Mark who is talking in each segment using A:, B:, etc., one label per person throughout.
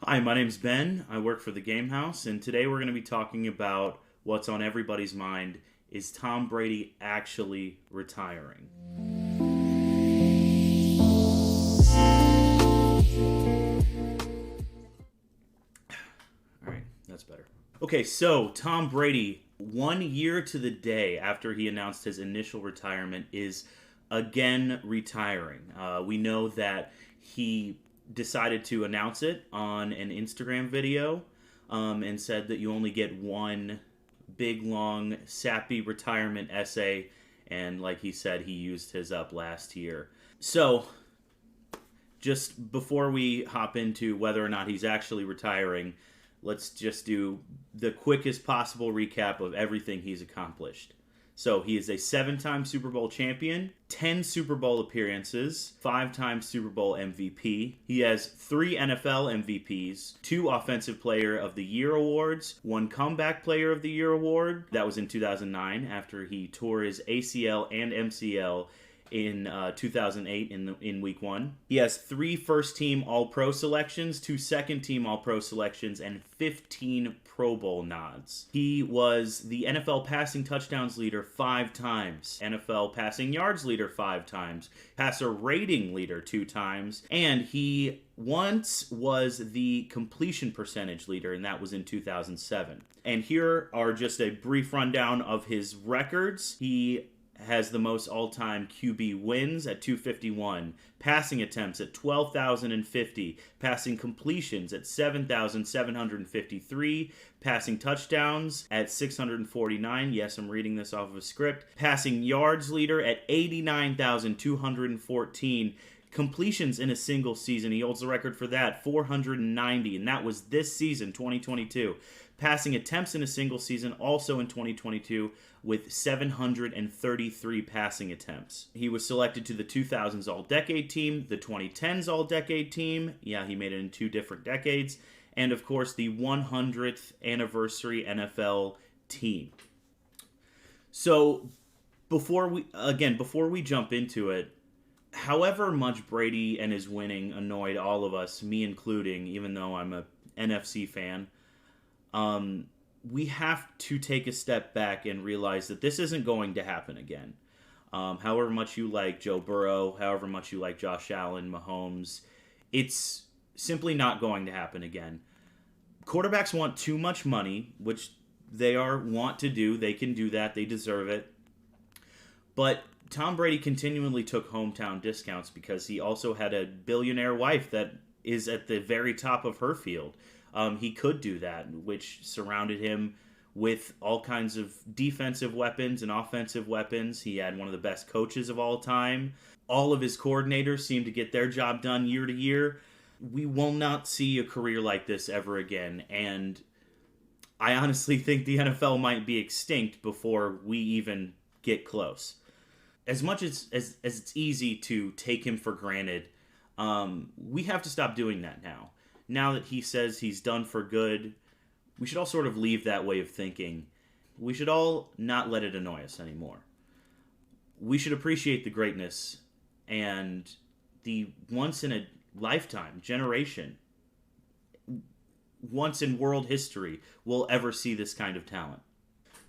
A: Hi, my name's Ben. I work for the Game House, and today we're going to be talking about what's on everybody's mind. Is Tom Brady actually retiring? All right, that's better. Okay, so Tom Brady, 1 year to the day after he announced his initial retirement, is again retiring. We know that he decided to announce it on an Instagram video and said that you only get one big, long, sappy retirement essay. And like he said, he used his up last year. So, just before we hop into whether or not he's actually retiring, let's just do the quickest possible recap of everything he's accomplished. So he is a 7-time Super Bowl champion, 10 Super Bowl appearances, 5-time Super Bowl MVP. He has 3 NFL MVPs, 2 Offensive Player of the Year awards, 1 Comeback Player of the Year award. That was in 2009 after he tore his ACL and MCL in 2008 in week 1. He has 3 first-team All-Pro selections, 2 second-team All-Pro selections, and 15 Pro Bowl nods. He was the NFL passing touchdowns leader 5 times, NFL passing yards leader 5 times, passer rating leader 2 times, and he once was the completion percentage leader, and that was in 2007. And here are just a brief rundown of his records. He has the most all-time QB wins at 251, passing attempts at 12,050, passing completions at 7,753, passing touchdowns at 649. Yes, I'm reading this off of a script. Passing yards leader at 89,214. Completions in a single season. He holds the record for that, 490, and that was this season, 2022. Passing attempts in a single season, also in 2022, with 733 passing attempts. He was selected to the 2000s All-Decade team, the 2010s All-Decade team. Yeah, he made it in 2 different decades. And, of course, the 100th anniversary NFL team. So, before we jump into it, however much Brady and his winning annoyed all of us, me including, even though I'm a NFC fan, we have to take a step back and realize that this isn't going to happen again. However much you like Joe Burrow, however much you like Josh Allen, Mahomes, it's simply not going to happen again. Quarterbacks want too much money, which they want to do. They can do that. They deserve it. But Tom Brady continually took hometown discounts because he also had a billionaire wife that is at the very top of her field. He could do that, which surrounded him with all kinds of defensive weapons and offensive weapons. He had one of the best coaches of all time. All of his coordinators seem to get their job done year to year. We will not see a career like this ever again, and I honestly think the NFL might be extinct before we even get close. As much as it's easy to take him for granted, we have to stop doing that now. Now that he says he's done for good, we should all sort of leave that way of thinking. We should all not let it annoy us anymore. We should appreciate the greatness and the once-in-a-lifetime generation, once in world history, will ever see this kind of talent.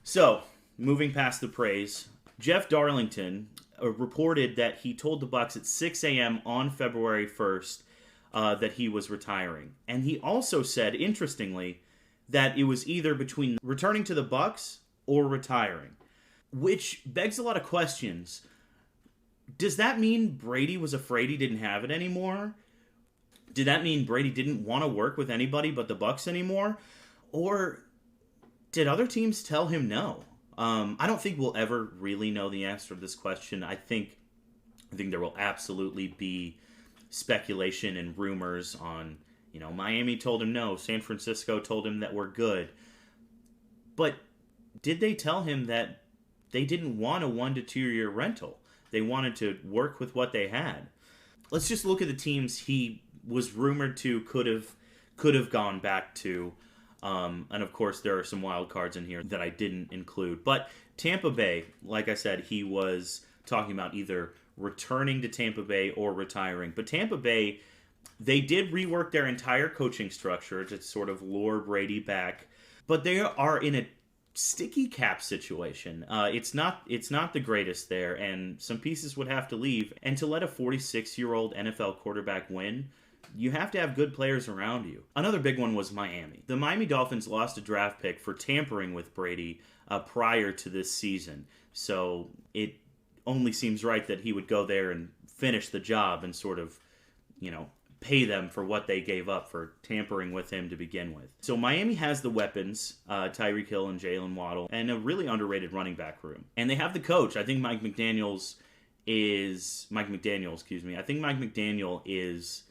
A: So, moving past the praise, Jeff Darlington reported that he told the Bucs at 6 a.m. on February 1st that he was retiring. And he also said, interestingly, that it was either between returning to the Bucs or retiring, which begs a lot of questions. Does that mean Brady was afraid he didn't have it anymore? Did that mean Brady didn't want to work with anybody but the Bucs anymore? Or did other teams tell him no? I don't think we'll ever really know the answer to this question. I think there will absolutely be speculation and rumors on, Miami told him no, San Francisco told him that we're good. But did they tell him that they didn't want a 1 to 2 year rental? They wanted to work with what they had. Let's just look at the teams he was rumored to could have gone back to. And of course, there are some wild cards in here that I didn't include. But Tampa Bay, like I said, he was talking about either returning to Tampa Bay or retiring. But Tampa Bay They did rework their entire coaching structure to sort of lure Brady back, but they are in a sticky cap situation. It's not the greatest there, and some pieces would have to leave. And to let a 46-year-old NFL quarterback win, you have to have good players around you. Another big one was Miami. The Miami Dolphins lost a draft pick for tampering with Brady prior to this season, so it only seems right that he would go there and finish the job and sort of, pay them for what they gave up for tampering with him to begin with. So Miami has the weapons, Tyreek Hill and Jalen Waddle, and a really underrated running back room. And they have the coach. I think Mike McDaniel, excuse me. I think Mike McDaniel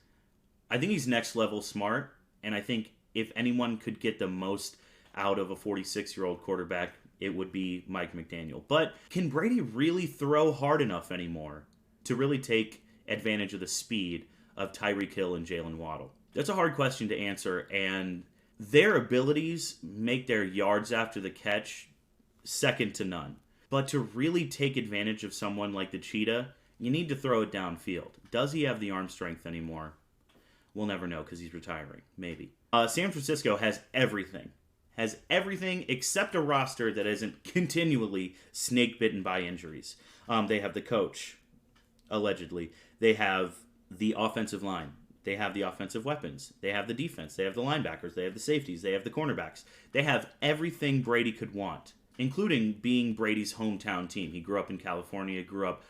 A: I think he's next level smart, and I think if anyone could get the most out of a 46-year-old quarterback, it would be Mike McDaniel. But can Brady really throw hard enough anymore to really take advantage of the speed of Tyreek Hill and Jalen Waddle? That's a hard question to answer, and their abilities make their yards after the catch second to none. But to really take advantage of someone like the Cheetah, you need to throw it downfield. Does he have the arm strength anymore? We'll never know because he's retiring. Maybe. San Francisco has everything. Has everything except a roster that isn't continually snake-bitten by injuries. They have the coach, allegedly. They have the offensive line. They have the offensive weapons. They have the defense. They have the linebackers. They have the safeties. They have the cornerbacks. They have everything Brady could want, including being Brady's hometown team. He grew up in California, grew up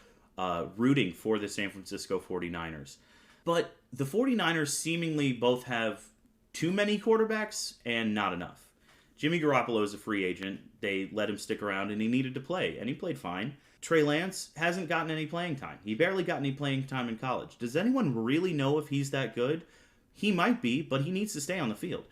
A: rooting for the San Francisco 49ers. But the 49ers seemingly both have too many quarterbacks and not enough. Jimmy Garoppolo is a free agent. They let him stick around, and he needed to play, and he played fine. Trey Lance hasn't gotten any playing time. He barely got any playing time in college. Does anyone really know if he's that good? He might be, but he needs to stay on the field.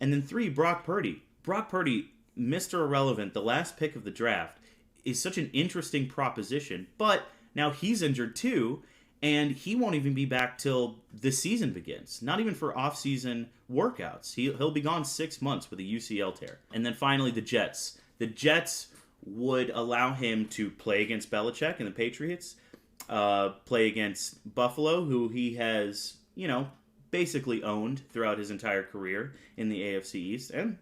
A: And then 3, Brock Purdy. Brock Purdy, Mr. Irrelevant, the last pick of the draft, is such an interesting proposition, but now he's injured too, and he won't even be back till the season begins. Not even for off-season workouts. He'll be gone 6 months with a UCL tear. And then finally, the Jets. The Jets would allow him to play against Belichick and the Patriots, play against Buffalo, who he has, basically owned throughout his entire career in the AFC East, and,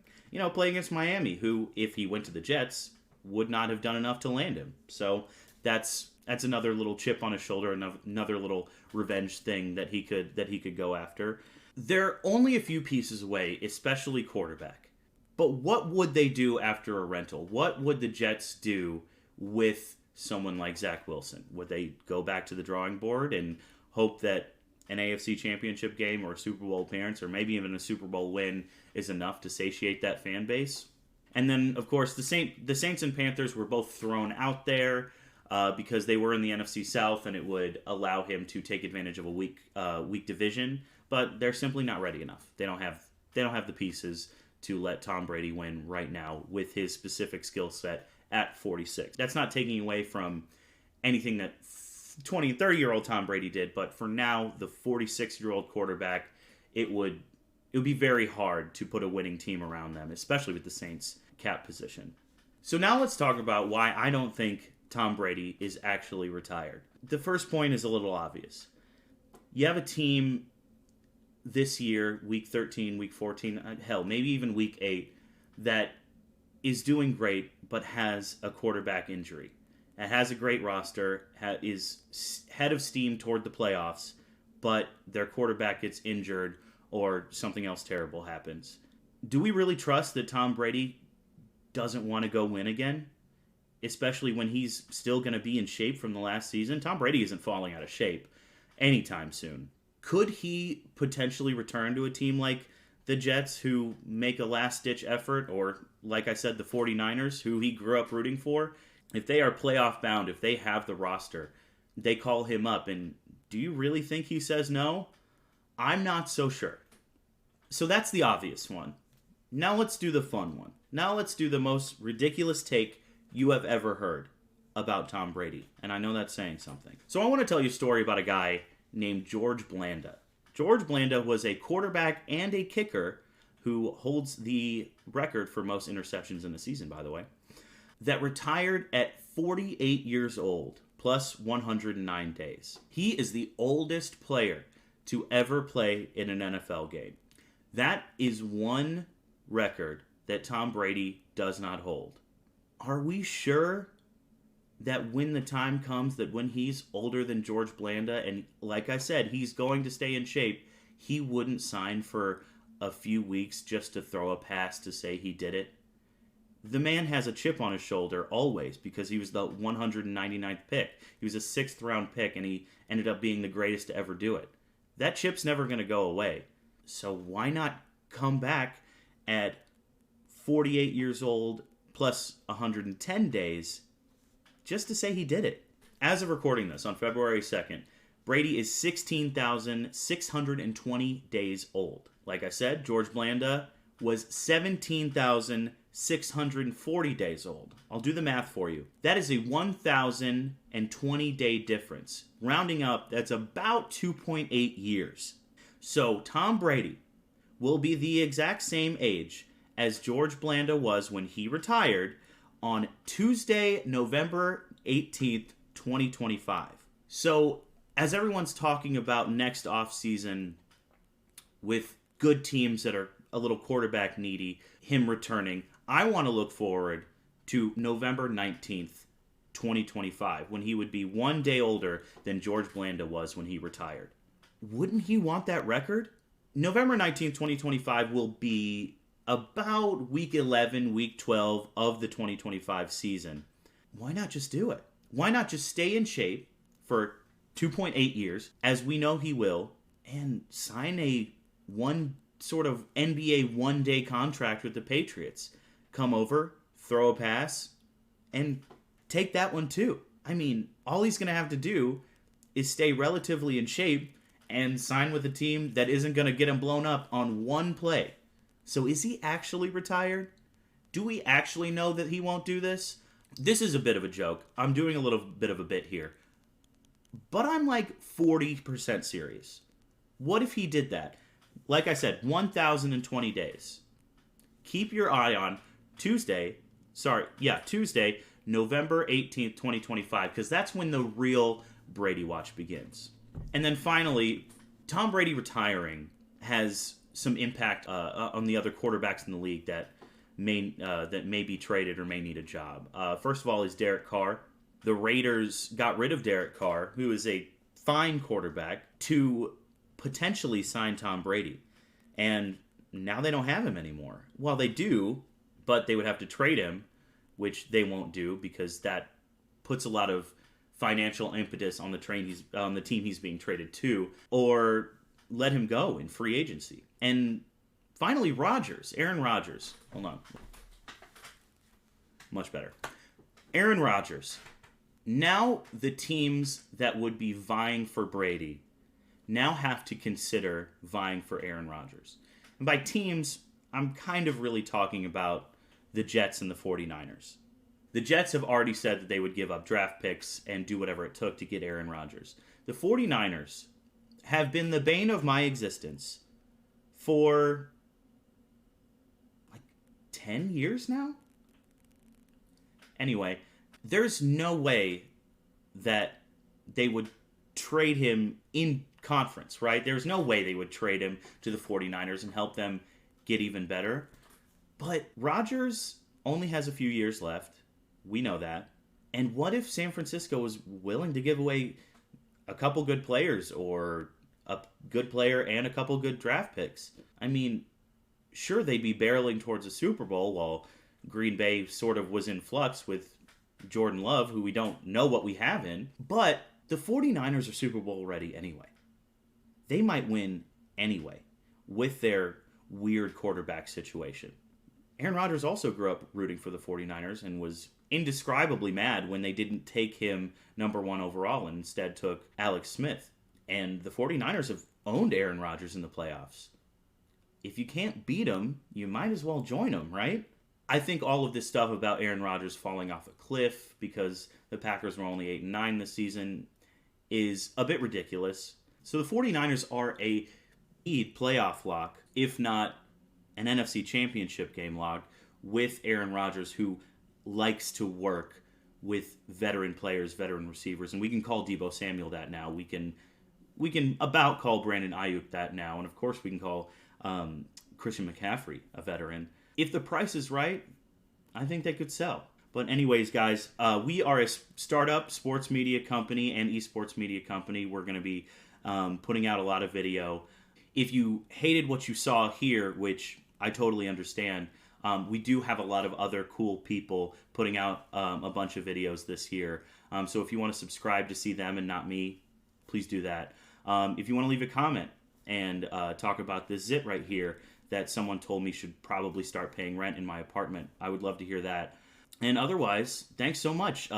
A: play against Miami, who, if he went to the Jets, would not have done enough to land him. So that's another little chip on his shoulder, another little revenge thing that he could go after. They're only a few pieces away, especially quarterback. But what would they do after a rental? What would the Jets do with someone like Zach Wilson? Would they go back to the drawing board and hope that an AFC championship game or a Super Bowl appearance or maybe even a Super Bowl win is enough to satiate that fan base? And then, of course, the Saints and Panthers were both thrown out there because they were in the NFC South, and it would allow him to take advantage of a weak division. But they're simply not ready enough. They don't have the pieces to let Tom Brady win right now with his specific skill set at 46. That's not taking away from anything that 20 and 30-year-old Tom Brady did, but for now, the 46-year-old quarterback, it would be very hard to put a winning team around them, especially with the Saints cap position. So now let's talk about why I don't think Tom Brady is actually retired. The first point is a little obvious. You have a team this year, week 13, week 14, hell, maybe even week 8, that is doing great but has a quarterback injury. It has a great roster, is head of steam toward the playoffs, but their quarterback gets injured or something else terrible happens. Do we really trust that Tom Brady doesn't want to go win again? Especially when he's still going to be in shape from the last season? Tom Brady isn't falling out of shape anytime soon. Could he potentially return to a team like the Jets, who make a last-ditch effort, or, like I said, the 49ers, who he grew up rooting for? If they are playoff-bound, if they have the roster, they call him up, and do you really think he says no? I'm not so sure. So that's the obvious one. Now let's do the fun one. Now let's do the most ridiculous take you have ever heard about Tom Brady. And I know that's saying something. So I want to tell you a story about a guy named George Blanda. George Blanda was a quarterback and a kicker who holds the record for most interceptions in a season, by the way, that retired at 48 years old, plus 109 days. He is the oldest player to ever play in an NFL game. That is one record that Tom Brady does not hold. Are we sure that when the time comes, that when he's older than George Blanda, and like I said, he's going to stay in shape, he wouldn't sign for a few weeks just to throw a pass to say he did it? The man has a chip on his shoulder always because he was the 199th pick. He was a 6th round pick, and he ended up being the greatest to ever do it. That chip's never going to go away. So why not come back at 48 years old plus 110 days just to say he did it? As of recording this on February 2nd, Brady is 16,620 days old. Like I said, George Blanda was 17,640 days old. I'll do the math for you. That is a 1,020 day difference. Rounding up, that's about 2.8 years. So Tom Brady will be the exact same age as George Blanda was when he retired on Tuesday, November 18th, 2025. So as everyone's talking about next offseason with good teams that are a little quarterback needy, him returning, I want to look forward to November 19th, 2025, when he would be 1 day older than George Blanda was when he retired. Wouldn't he want that record? November 19th, 2025 will be about week 11, week 12 of the 2025 season. Why not just do it? Why not just stay in shape for 2.8 years, as we know he will, and sign a sort of NBA 1 day contract with the Patriots? Come over, throw a pass, and take that one too. I mean, all he's going to have to do is stay relatively in shape and sign with a team that isn't going to get him blown up on one play. So is he actually retired? Do we actually know that he won't do this? This is a bit of a joke. I'm doing a little bit of a bit here. But I'm like 40% serious. What if he did that? Like I said, 1,020 days. Keep your eye on Tuesday, November 18th, 2025, because that's when the real Brady Watch begins. And then finally, Tom Brady retiring has some impact on the other quarterbacks in the league that may be traded or may need a job. First of all is Derek Carr. The Raiders got rid of Derek Carr, who is a fine quarterback, to potentially sign Tom Brady. And now they don't have him anymore. Well, they do, but they would have to trade him, which they won't do because that puts a lot of financial impetus on the team he's being traded to, or let him go in free agency. And finally, Aaron Rodgers. Hold on. Much better. Aaron Rodgers. Now the teams that would be vying for Brady now have to consider vying for Aaron Rodgers. And by teams, I'm kind of really talking about the Jets and the 49ers. The Jets have already said that they would give up draft picks and do whatever it took to get Aaron Rodgers. The 49ers have been the bane of my existence for like 10 years now? Anyway, there's no way that they would trade him in conference, right? There's no way they would trade him to the 49ers and help them get even better. But Rodgers only has a few years left. We know that. And what if San Francisco was willing to give away a couple good players, or a good player and a couple good draft picks? I mean, sure, they'd be barreling towards a Super Bowl while Green Bay sort of was in flux with Jordan Love, who we don't know what we have in. But the 49ers are Super Bowl ready anyway. They might win anyway with their weird quarterback situation. Aaron Rodgers also grew up rooting for the 49ers and was indescribably mad when they didn't take him number 1 overall and instead took Alex Smith. And the 49ers have owned Aaron Rodgers in the playoffs. If you can't beat him, you might as well join him, right? I think all of this stuff about Aaron Rodgers falling off a cliff because the Packers were only 8-9 this season is a bit ridiculous. So the 49ers are a playoff lock, if not an NFC Championship game lock, with Aaron Rodgers, who likes to work with veteran players, veteran receivers. And we can call Deebo Samuel that now. We can we can about call Brandon Ayuk that now, and of course we can call Christian McCaffrey a veteran. If the price is right, I think they could sell. But anyways, guys, we are a startup sports media company and esports media company. We're going to be putting out a lot of video. If you hated what you saw here, which I totally understand, we do have a lot of other cool people putting out a bunch of videos this year. So if you want to subscribe to see them and not me, please do that. If you want to leave a comment and talk about this zit right here that someone told me should probably start paying rent in my apartment, I would love to hear that. And otherwise, thanks so much.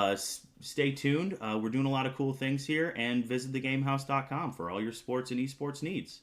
A: Stay tuned. We're doing a lot of cool things here, and visit thegamehouse.com for all your sports and esports needs.